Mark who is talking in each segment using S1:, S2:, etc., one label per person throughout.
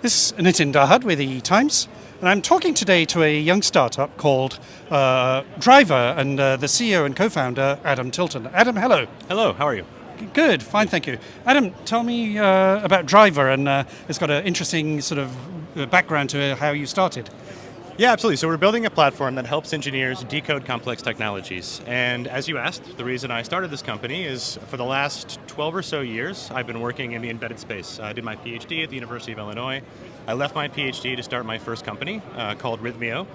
S1: This is Nitin Dahad with the Times, and I'm talking today to a young startup called Driver, and the CEO and co-founder, Adam Tilton. Adam, hello.
S2: Hello, how are you?
S1: Good, fine, thank you. Adam, tell me about Driver, and it's got an interesting sort of background to how you started.
S2: Yeah, absolutely. So we're building a platform that helps engineers decode complex technologies. And as you asked, the reason I started this company is for the last 12 or so years, I've been working in the embedded space. I did my PhD at the University of Illinois. I left my PhD to start my first company called Rhythmio.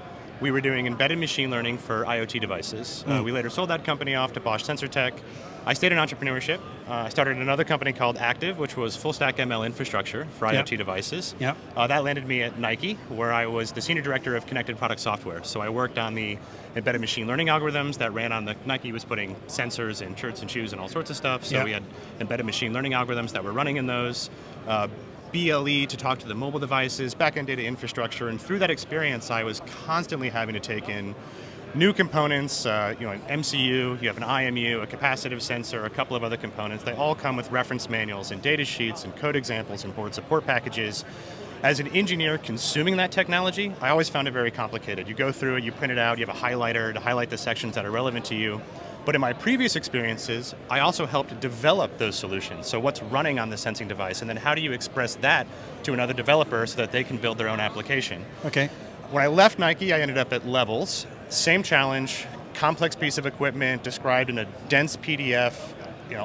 S2: We were doing embedded machine learning for IoT devices. We later sold that company off to Bosch Sensor Tech. I stayed in entrepreneurship. I started another company called Active, which was full stack ML infrastructure for IoT devices.
S1: Yep.
S2: That landed me at Nike, where I was the senior director of connected product software. So I worked on the embedded machine learning algorithms that ran on the Nike was putting sensors in shirts and shoes and all sorts of stuff. So we had embedded machine learning algorithms that were running in those. BLE to talk to the mobile devices, backend data infrastructure, and through that experience, I was constantly having to take in new components, an MCU, you have an IMU, a capacitive sensor, a couple of other components. They all come with reference manuals and data sheets and code examples and board support packages. As an engineer consuming that technology, I always found it very complicated. You go through it, you print it out, you have a highlighter to highlight the sections that are relevant to you. But in my previous experiences, I also helped develop those solutions. So what's running on the sensing device, and then how do you express that to another developer so that they can build their own application?
S1: Okay.
S2: When I left Nike, I ended up at Levels. Same challenge, complex piece of equipment described in a dense PDF,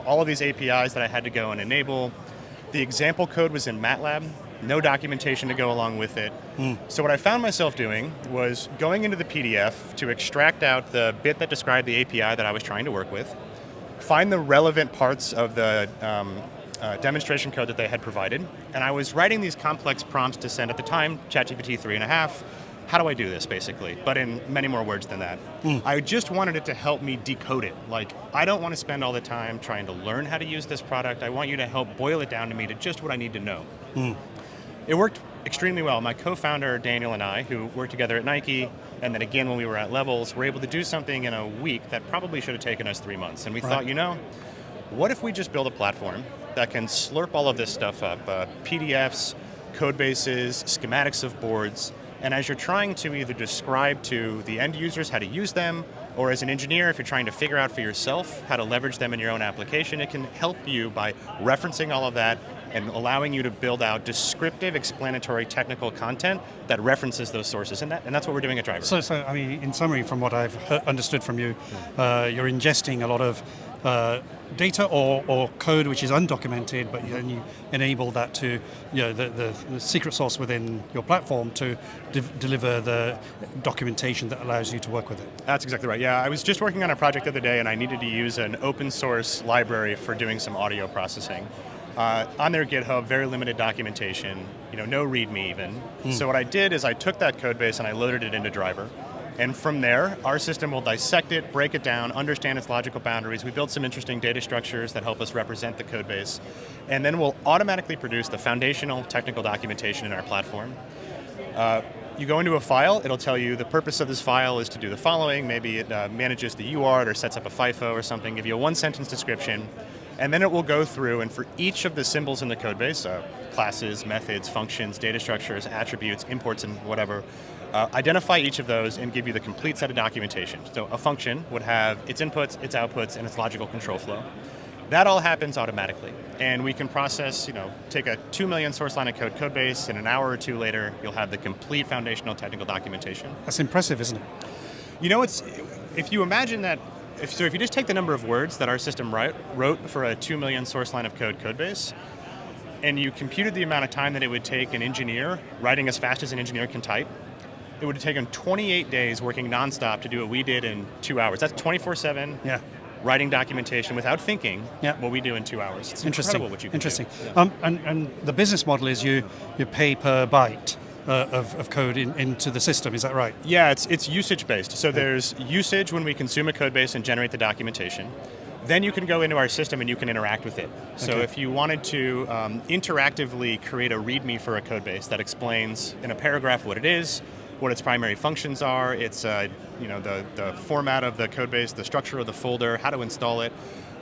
S2: all of these APIs that I had to go and enable. The example code was in MATLAB, no documentation to go along with it. So what I found myself doing was going into the PDF to extract out the bit that described the API that I was trying to work with, find the relevant parts of the demonstration code that they had provided, and I was writing these complex prompts to send, at the time, ChatGPT 3.5. How do I do this, basically? But in many more words than that. I just wanted it to help me decode it. Like, I don't want to spend all the time trying to learn how to use this product. I want you to help boil it down to me to just what I need to know. It worked extremely well. My co-founder, Daniel, and I, who worked together at Nike, and then again when we were at Levels, were able to do something in a week that probably should have taken us 3 months. And we thought, what if we just build a platform that can slurp all of this stuff up, PDFs, code bases, schematics of boards, and as you're trying to either describe to the end users how to use them, or as an engineer, if you're trying to figure out for yourself how to leverage them in your own application, it can help you by referencing all of that and allowing you to build out descriptive, explanatory, technical content that references those sources, and that's what we're doing at Driver.
S1: So I mean, in summary, from what I've understood from you, you're ingesting a lot of data or code which is undocumented, but then you enable that to, the secret sauce within your platform to deliver the documentation that allows you to work with it.
S2: That's exactly right. Yeah, I was just working on a project the other day, and I needed to use an open source library for doing some audio processing. On their GitHub, very limited documentation, no README even. So what I did is I took that code base and I loaded it into Driver. And from there, our system will dissect it, break it down, understand its logical boundaries. We built some interesting data structures that help us represent the code base. And then we'll automatically produce the foundational technical documentation in our platform. You go into a file, it'll tell you the purpose of this file is to do the following. Maybe it manages the UART or sets up a FIFO or something, give you a one-sentence description. And then it will go through, and for each of the symbols in the code base, classes, methods, functions, data structures, attributes, imports, and whatever, identify each of those and give you the complete set of documentation. So a function would have its inputs, its outputs, and its logical control flow. That all happens automatically. And we can process, take a 2 million source line of code base, and an hour or two later, you'll have the complete foundational technical documentation.
S1: That's impressive, isn't it?
S2: If you imagine that, if you just take the number of words that our system wrote for a 2 million source line of code base, and you computed the amount of time that it would take an engineer writing as fast as an engineer can type, it would have taken 28 days working nonstop to do what we did in 2 hours. That's 24/7 writing documentation without thinking what we do in 2 hours. It's incredible what you can do.
S1: And the business model is you pay per byte of code into the system, is that right?
S2: Yeah, it's usage based. So there's usage when we consume a code base and generate the documentation. Then you can go into our system and you can interact with it. So if you wanted to interactively create a README for a code base that explains in a paragraph what it is, what its primary functions are, its the format of the code base, the structure of the folder, how to install it,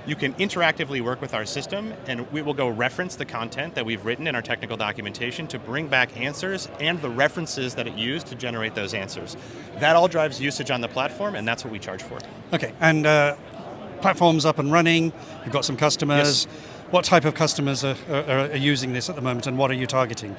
S2: You can interactively work with our system, and we will go reference the content that we've written in our technical documentation to bring back answers and the references that it used to generate those answers. That all drives usage on the platform, and that's what we charge for.
S1: Okay, and platform's up and running. You've got some customers.
S2: Yes.
S1: What type of customers are using this at the moment, and what are you targeting?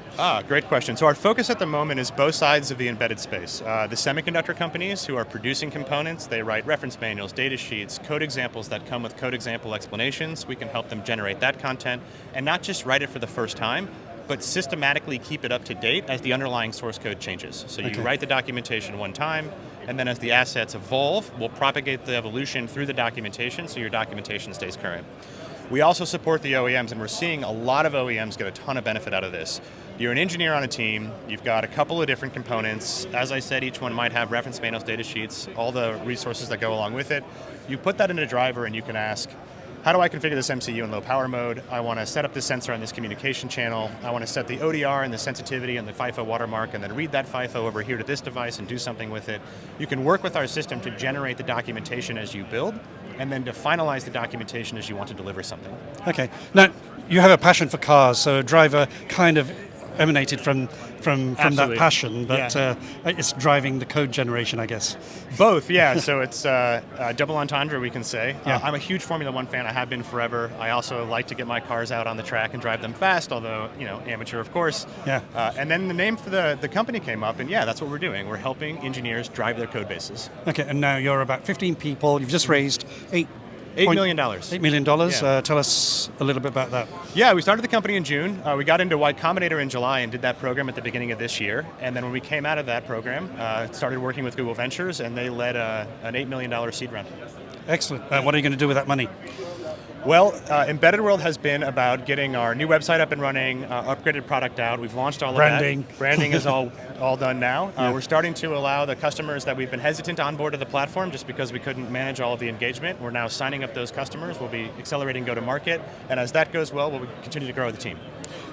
S2: Great question. So our focus at the moment is both sides of the embedded space. The semiconductor companies who are producing components, they write reference manuals, data sheets, code examples that come with code example explanations. We can help them generate that content, and not just write it for the first time, but systematically keep it up to date as the underlying source code changes. So you write the documentation one time, and then as the assets evolve, we'll propagate the evolution through the documentation so your documentation stays current. We also support the OEMs, and we're seeing a lot of OEMs get a ton of benefit out of this. You're an engineer on a team, you've got a couple of different components. As I said, each one might have reference manuals, data sheets, all the resources that go along with it. You put that in a driver and you can ask, how do I configure this MCU in low power mode? I want to set up this sensor on this communication channel. I want to set the ODR and the sensitivity and the FIFO watermark and then read that FIFO over here to this device and do something with it. You can work with our system to generate the documentation as you build and then to finalize the documentation as you want to deliver something.
S1: Okay. Now, you have a passion for cars, so Driver kind of emanated from that passion, but it's driving the code generation, I guess.
S2: Both, yeah. So it's double entendre, we can say.
S1: Yeah.
S2: I'm a huge Formula One fan. I have been forever. I also like to get my cars out on the track and drive them fast, although, amateur, of course.
S1: Yeah.
S2: And then the name for the company came up, and that's what we're doing. We're helping engineers drive their code bases.
S1: Okay, and now you're about 15 people. You've just raised
S2: $8 million.
S1: $8 million.
S2: Yeah.
S1: Tell us a little bit about that.
S2: Yeah, we started the company in June. We got into Y Combinator in July and did that program at the beginning of this year. And then when we came out of that program, started working with Google Ventures, and they led an $8 million seed round.
S1: Excellent. What are you going to do with that money?
S2: Well, Embedded World has been about getting our new website up and running, upgraded product out. We've launched all of that. Branding is all done now. We're starting to allow the customers that we've been hesitant to onboard to the platform just because we couldn't manage all of the engagement. We're now signing up those customers. We'll be accelerating go-to-market. And as that goes well, we'll continue to grow the team.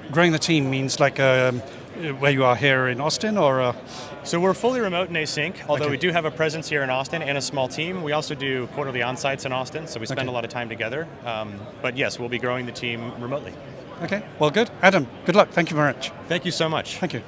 S1: Growing the team means like where you are here in Austin, or?
S2: So we're fully remote and async, although we do have a presence here in Austin and a small team. We also do quarterly on-sites in Austin, so we spend a lot of time together. But yes, we'll be growing the team remotely.
S1: Okay, well, good. Adam, good luck. Thank you very much.
S2: Thank you so much.
S1: Thank you.